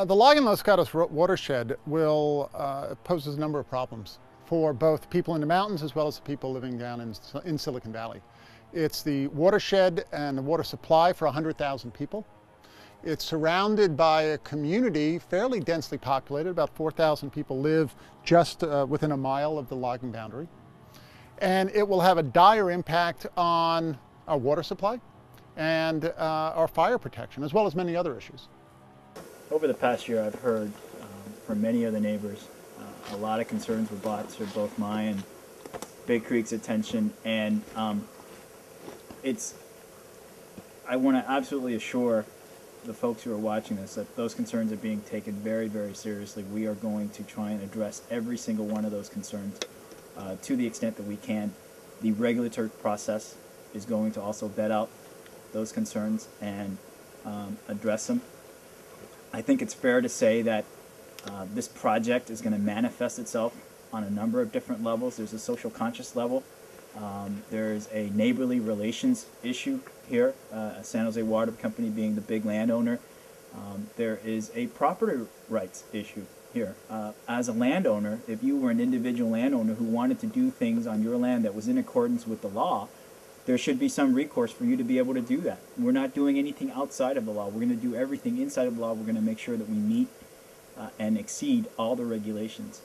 The logging in Los Gatos watershed will poses a number of problems for both people in the mountains as well as the people living down in Silicon Valley. It's the watershed and the water supply for 100,000 people. It's surrounded by a community fairly densely populated. About 4,000 people live just within a mile of the logging boundary. And it will have a dire impact on our water supply and our fire protection, as well as many other issues. Over the past year, I've heard from many of the neighbors a lot of concerns were brought to both my and Big Creek's attention, and I want to absolutely assure the folks who are watching this that those concerns are being taken very, very seriously. We are going to try and address every single one of those concerns to the extent that we can. The regulatory process is going to also vet out those concerns and address them. I think it's fair to say that this project is going to manifest itself on a number of different levels. There's a social conscious level. There's a neighborly relations issue here, San Jose Water Company being the big landowner. There is a property rights issue here. As a landowner, if you were an individual landowner who wanted to do things on your land that was in accordance with the law, there should be some recourse for you to be able to do that. We're not doing anything outside of the law. We're going to do everything inside of the law. We're going to make sure that we meet and exceed all the regulations.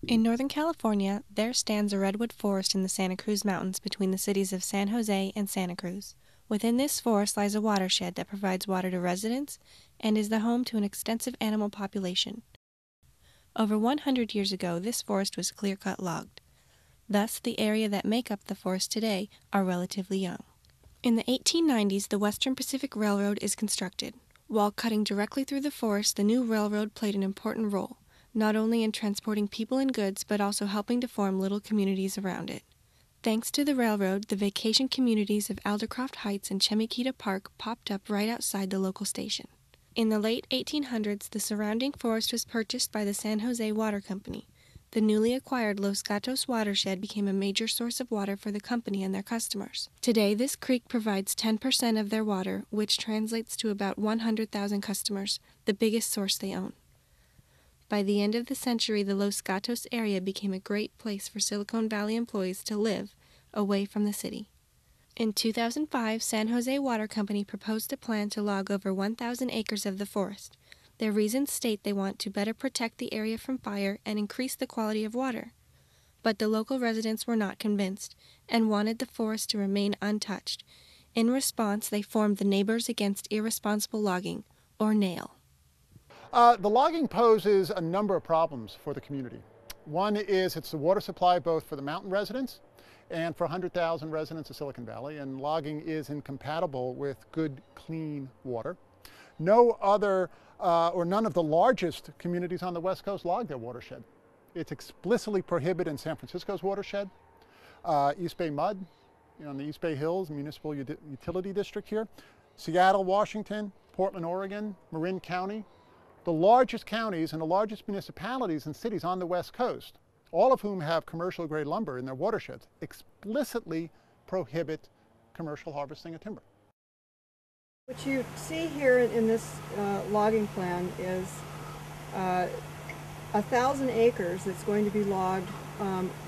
In Northern California, there stands a redwood forest in the Santa Cruz Mountains between the cities of San Jose and Santa Cruz. Within this forest lies a watershed that provides water to residents and is the home to an extensive animal population. Over 100 years ago, this forest was clear-cut logged. Thus, the area that make up the forest today are relatively young. In the 1890s, the Western Pacific Railroad is constructed. While cutting directly through the forest, the new railroad played an important role, not only in transporting people and goods, but also helping to form little communities around it. Thanks to the railroad, the vacation communities of Aldercroft Heights and Chemiquita Park popped up right outside the local station. In the late 1800s, the surrounding forest was purchased by the San Jose Water Company. The newly acquired Los Gatos watershed became a major source of water for the company and their customers. Today, this creek provides 10% of their water, which translates to about 100,000 customers, the biggest source they own. By the end of the century, the Los Gatos area became a great place for Silicon Valley employees to live, away from the city. In 2005, San Jose Water Company proposed a plan to log over 1,000 acres of the forest. Their reasons state they want to better protect the area from fire and increase the quality of water. But the local residents were not convinced and wanted the forest to remain untouched. In response, they formed the Neighbors Against Irresponsible Logging, or NAIL. The logging poses a number of problems for the community. One is it's the water supply both for the mountain residents and for 100,000 residents of Silicon Valley, and logging is incompatible with good, clean water. No other or none of the largest communities on the West Coast log their watershed. It's explicitly prohibited in San Francisco's watershed, East Bay Mud, on the East Bay Hills Municipal Utility District here, Seattle, Washington, Portland, Oregon, Marin County, the largest counties and the largest municipalities and cities on the West Coast, all of whom have commercial grade lumber in their watersheds, explicitly prohibit commercial harvesting of timber. What you see here in this logging plan is 1,000 acres that's going to be logged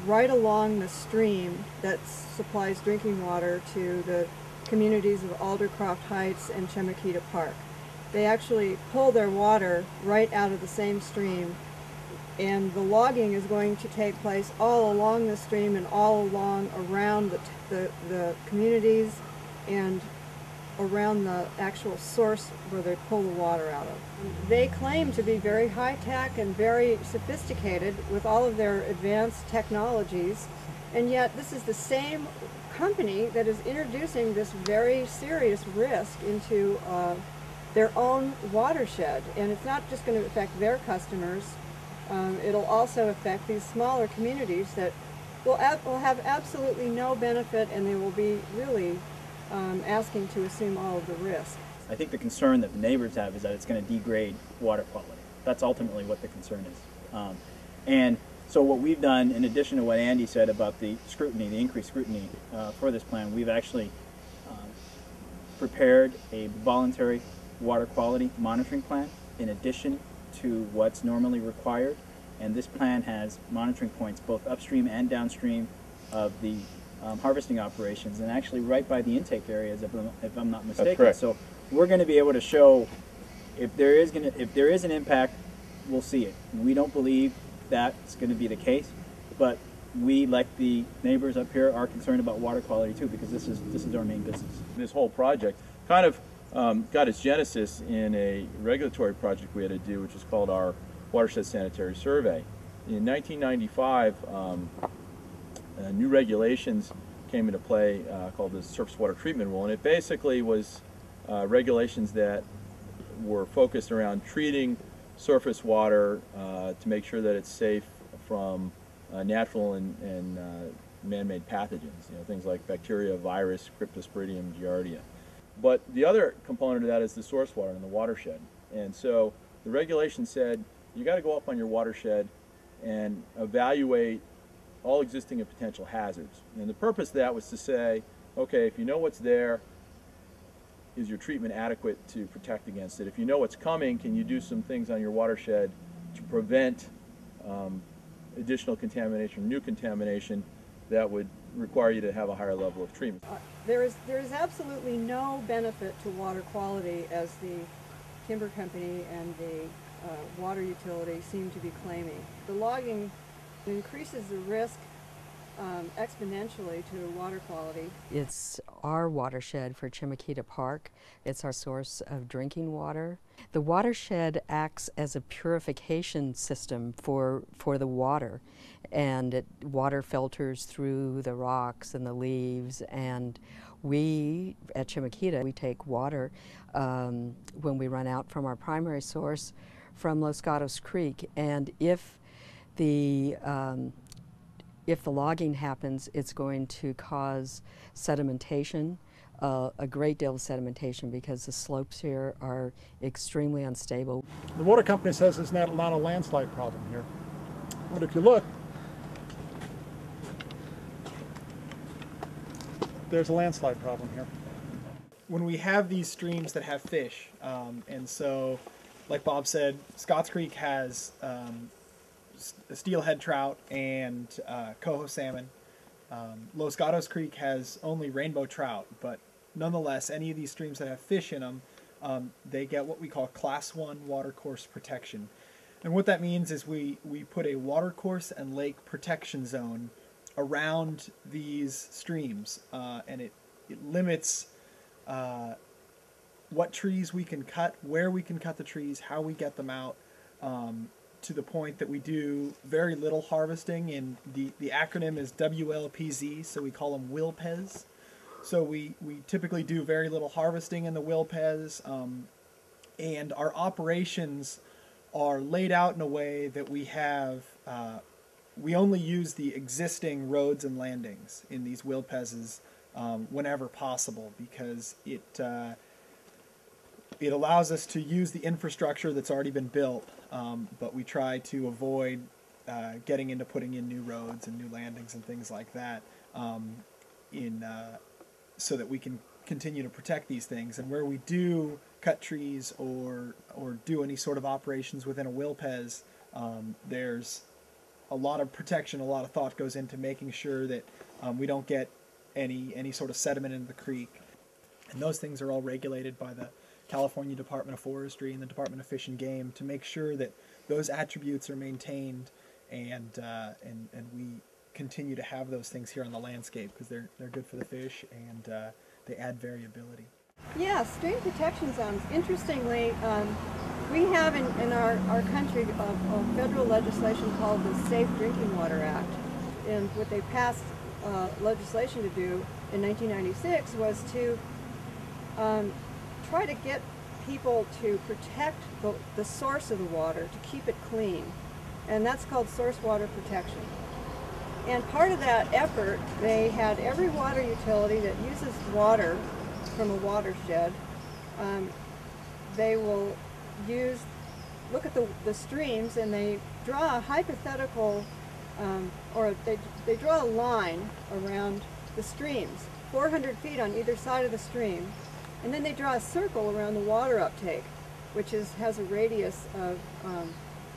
right along the stream that supplies drinking water to the communities of Aldercroft Heights and Chemiquita Park. They actually pull their water right out of the same stream, and the logging is going to take place all along the stream and all along around the communities and around the actual source where they pull the water out of. They claim to be very high-tech and very sophisticated with all of their advanced technologies, and yet this is the same company that is introducing this very serious risk into their own watershed. And it's not just going to affect their customers, it'll also affect these smaller communities that will have absolutely no benefit, and they will be really asking to assume all of the risk. I think the concern that the neighbors have is that it's going to degrade water quality. That's ultimately what the concern is. And so what we've done, in addition to what Andy said about the scrutiny, the increased scrutiny for this plan, we've actually prepared a voluntary water quality monitoring plan in addition to what's normally required, and this plan has monitoring points both upstream and downstream of the harvesting operations, and actually right by the intake areas, if I'm not mistaken. That's correct. So we're going to be able to show if there is an impact, we'll see it. We don't believe that's going to be the case, but we, like the neighbors up here, are concerned about water quality too, because this is our main business. This whole project kind of got its genesis in a regulatory project we had to do, which is called our Watershed Sanitary Survey. In 1995, new regulations came into play called the Surface Water Treatment Rule, and it basically was regulations that were focused around treating surface water to make sure that it's safe from natural and man-made pathogens, things like bacteria, virus, cryptosporidium, giardia. But the other component of that is the source water in the watershed. And so the regulation said you got to go up on your watershed and evaluate all existing and potential hazards. And the purpose of that was to say, okay, if you know what's there, is your treatment adequate to protect against it? If you know what's coming, can you do some things on your watershed to prevent additional contamination, new contamination that would require you to have a higher level of treatment? There is absolutely no benefit to water quality, as the timber company and the water utility seem to be claiming. The logging increases the risk exponentially to water quality. It's our watershed for Chimakita Park. It's our source of drinking water. The watershed acts as a purification system for the water, and water filters through the rocks and the leaves, and we at Chimakita, we take water when we run out from our primary source from Los Gatos Creek, and if the logging happens, it's going to cause sedimentation, a great deal of sedimentation, because the slopes here are extremely unstable. The water company says there's not a landslide problem here. But if you look, there's a landslide problem here. When we have these streams that have fish, and so, like Bob said, Scotts Creek has steelhead trout and coho salmon. Los Gatos Creek has only rainbow trout, but nonetheless, any of these streams that have fish in them, they get what we call Class 1 watercourse protection. And what that means is we put a watercourse and lake protection zone around these streams, and it limits what trees we can cut, where we can cut the trees, how we get them out, to the point that we do very little harvesting. And the acronym is WLPZ, so we call them WILPEZ. So we typically do very little harvesting in the WILPEZ, and our operations are laid out in a way that we have, we only use the existing roads and landings in these WILPEZs whenever possible, because it allows us to use the infrastructure that's already been built, but we try to avoid getting into putting in new roads and new landings and things like that, so that we can continue to protect these things. And where we do cut trees or do any sort of operations within a WILPEZ, there's a lot of protection, a lot of thought goes into making sure that we don't get any sort of sediment into the creek. And those things are all regulated by the California Department of Forestry and the Department of Fish and Game to make sure that those attributes are maintained, and we continue to have those things here on the landscape, because they're good for the fish, and they add variability. Yeah, stream protection zones. Interestingly, we have in our country a federal legislation called the Safe Drinking Water Act, and what they passed legislation to do in 1996 was to try to get people to protect the source of the water, to keep it clean, and that's called source water protection. And part of that effort, they had every water utility that uses water from a watershed, they will look at the streams, and they draw a hypothetical, or they draw a line around the streams, 400 feet on either side of the stream, and then they draw a circle around the water uptake. which has a radius of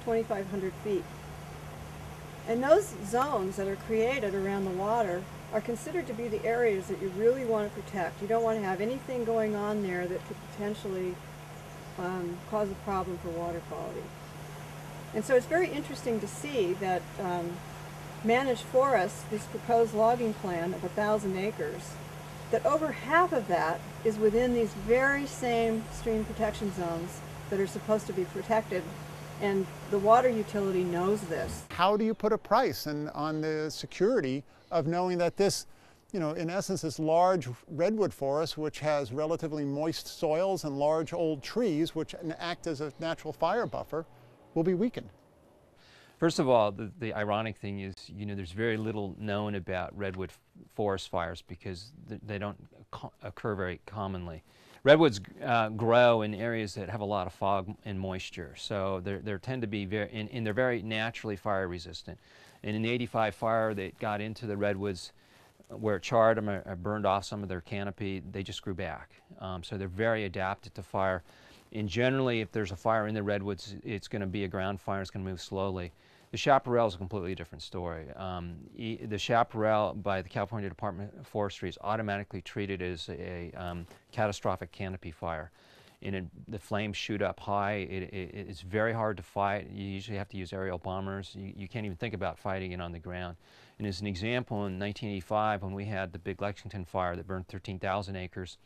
2,500 feet. And those zones that are created around the water are considered to be the areas that you really want to protect. You don't want to have anything going on there that could potentially cause a problem for water quality. And so it's very interesting to see that managed forests, this proposed logging plan of 1,000 acres, that over half of that is within these very same stream protection zones that are supposed to be protected, and the water utility knows this. How do you put a price on the security of knowing that this, in essence, this large redwood forest, which has relatively moist soils and large old trees, which act as a natural fire buffer, will be weakened? First of all, the ironic thing is, there's very little known about redwood forest fires because they don't occur very commonly. Redwoods grow in areas that have a lot of fog and moisture, so they tend to be they're very naturally fire resistant. In an '85 fire that got into the redwoods, where it charred them or burned off some of their canopy, they just grew back. So they're very adapted to fire. And generally, if there's a fire in the redwoods, it's going to be a ground fire. It's going to move slowly. The chaparral is a completely different story. The chaparral by the California Department of Forestry is automatically treated as a catastrophic canopy fire. And the flames shoot up high. It's very hard to fight. You usually have to use aerial bombers. You can't even think about fighting it on the ground. And as an example, in 1985, when we had the big Lexington fire that burned 13,000 acres,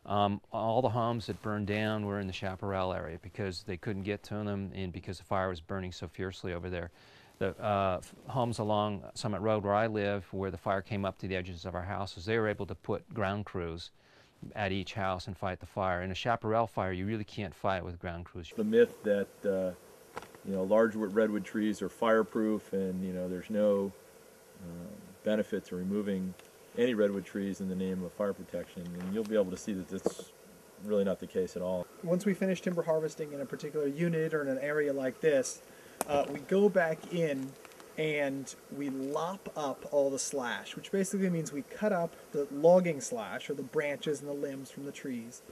all the homes that burned down were in the chaparral area because they couldn't get to them and because the fire was burning so fiercely over there. The homes along Summit Road where I live, where the fire came up to the edges of our houses, they were able to put ground crews at each house and fight the fire. In a chaparral fire, you really can't fight with ground crews. The myth that large redwood trees are fireproof and there's no benefit to removing any redwood trees in the name of fire protection, and you'll be able to see that that's really not the case at all. Once we finish timber harvesting in a particular unit or in an area like this, we go back in and we lop up all the slash, which basically means we cut up the logging slash, or the branches and the limbs from the trees.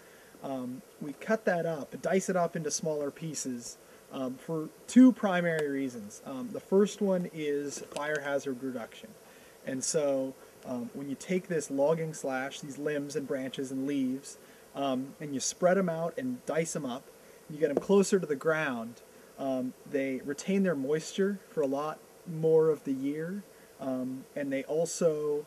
We cut that up, dice it up into smaller pieces for two primary reasons. The first one is fire hazard reduction. And so when you take this logging slash, these limbs and branches and leaves, and you spread them out and dice them up, you get them closer to the ground, they retain their moisture for a lot more of the year, and they also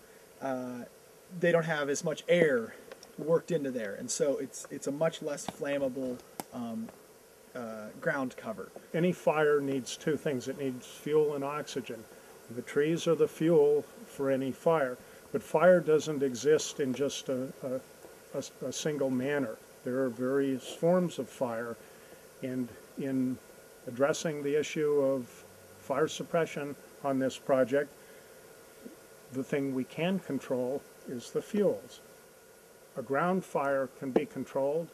they don't have as much air worked into there, and so it's a much less flammable ground cover. Any fire needs two things. It needs fuel and oxygen. The trees are the fuel for any fire, but fire doesn't exist in just a single manner. There are various forms of fire, and in addressing the issue of fire suppression on this project, the thing we can control is the fuels. A ground fire can be controlled,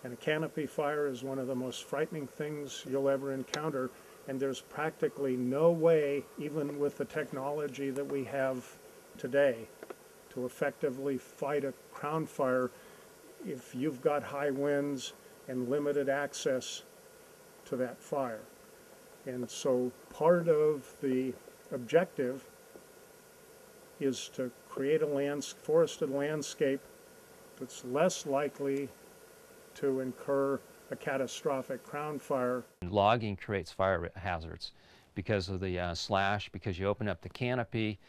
and a canopy fire is one of the most frightening things you'll ever encounter, and there's practically no way, even with the technology that we have today, to effectively fight a ground fire if you've got high winds and limited access to that fire. And so part of the objective is to create a forested landscape that's less likely to incur a catastrophic ground fire. Logging creates fire hazards because of the slash, because you open up the canopy,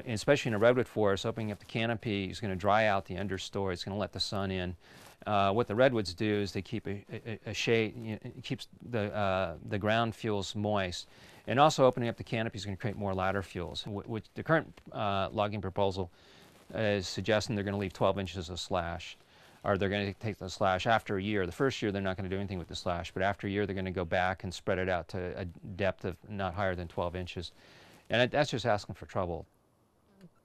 especially in a redwood forest. Opening up the canopy is going to dry out the understory, it's going to let the sun in. What the redwoods do is they keep a shade, it keeps the ground fuels moist, and also opening up the canopy is going to create more ladder fuels, which the current logging proposal is suggesting they're going to leave 12 inches of slash, or they're going to take the slash after a year. The first year they're not going to do anything with the slash, but after a year they're going to go back and spread it out to a depth of not higher than 12 inches. And that's just asking for trouble.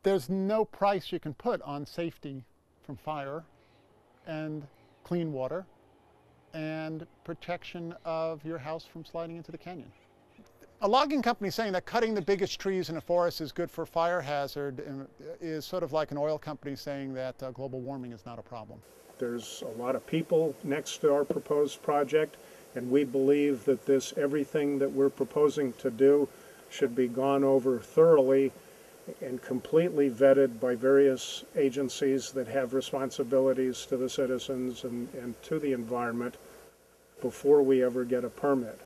There's no price you can put on safety from fire and clean water and protection of your house from sliding into the canyon. A logging company saying that cutting the biggest trees in a forest is good for fire hazard is sort of like an oil company saying that global warming is not a problem. There's a lot of people next to our proposed project, and we believe that everything that we're proposing to do should be gone over thoroughly and completely vetted by various agencies that have responsibilities to the citizens and to the environment before we ever get a permit.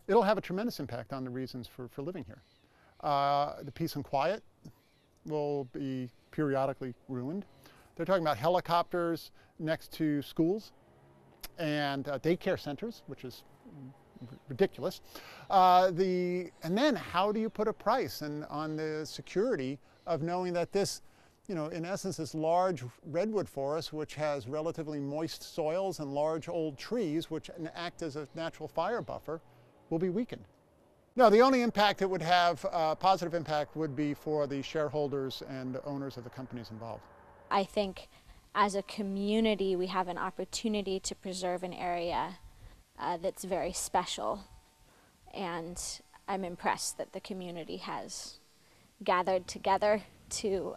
It'll have a tremendous impact on the reasons for living here. The peace and quiet will be periodically ruined. They're talking about helicopters next to schools and daycare centers, which is ridiculous. And then how do you put a price on the security of knowing that this, in essence, this large redwood forest, which has relatively moist soils and large old trees, which act as a natural fire buffer, will be weakened? No, the only impact it would have, positive impact, would be for the shareholders and owners of the companies involved. I think as a community we have an opportunity to preserve an area that's very special, and I'm impressed that the community has gathered together to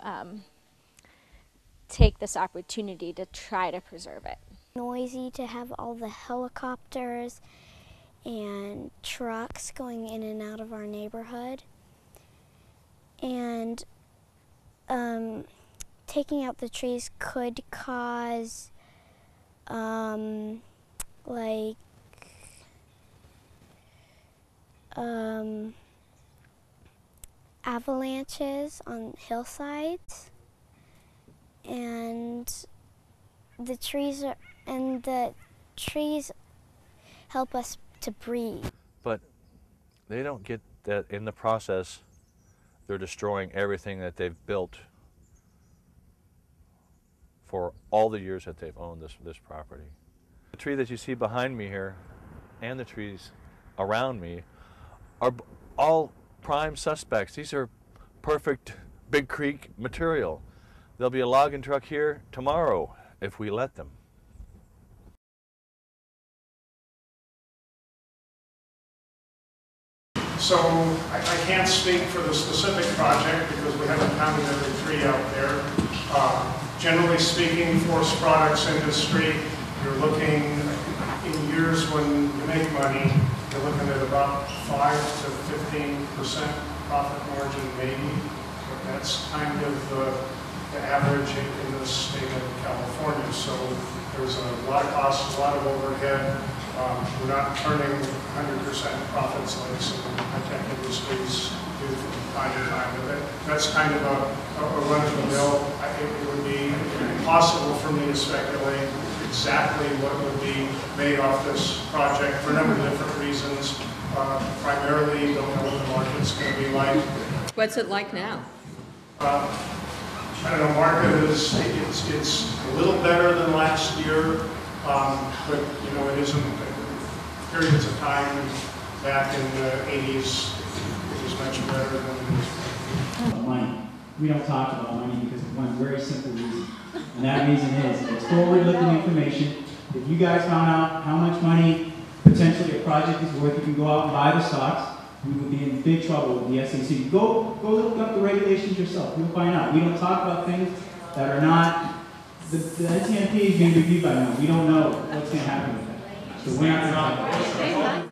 take this opportunity to try to preserve it. Noisy to have all the helicopters and trucks going in and out of our neighborhood, and taking out the trees could cause avalanches on hillsides, and the trees help us to breathe. But they don't get that in the process. They're destroying everything that they've built for all the years that they've owned this property. The tree that you see behind me here and the trees around me are all prime suspects. These are perfect Big Creek material. There'll be a logging truck here tomorrow if we let them. So I can't speak for the specific project because we haven't counted every tree out there. Generally speaking, forest products industry, you're looking in years when you make money, you're looking at about 5 to 15% profit margin maybe. But that's kind of the average in the state of California. So there's a lot of costs, a lot of overhead. We're not turning 100% profits like some high-tech industries do from time to time. But that's kind of a run-of-the-mill. It would be impossible for me to speculate exactly what would be made off this project for a number of different reasons. Primarily, don't know what the market's going to be like. What's it like now? I don't know, market is, it's a little better than last year, but it isn't. Periods of time back in the 80s, it was much better than it is. Money. We don't talk about money because of one very simple reason. And that reason is it's forward-looking information. If you guys found out how much money potentially a project is worth, you can go out and buy the stocks. We would be in big trouble with the SEC. Go look up the regulations yourself. You'll find out. We don't talk about things that are not. The NTMP is being reviewed by now. We don't know what's going to happen with that. So we're not going to talk about it.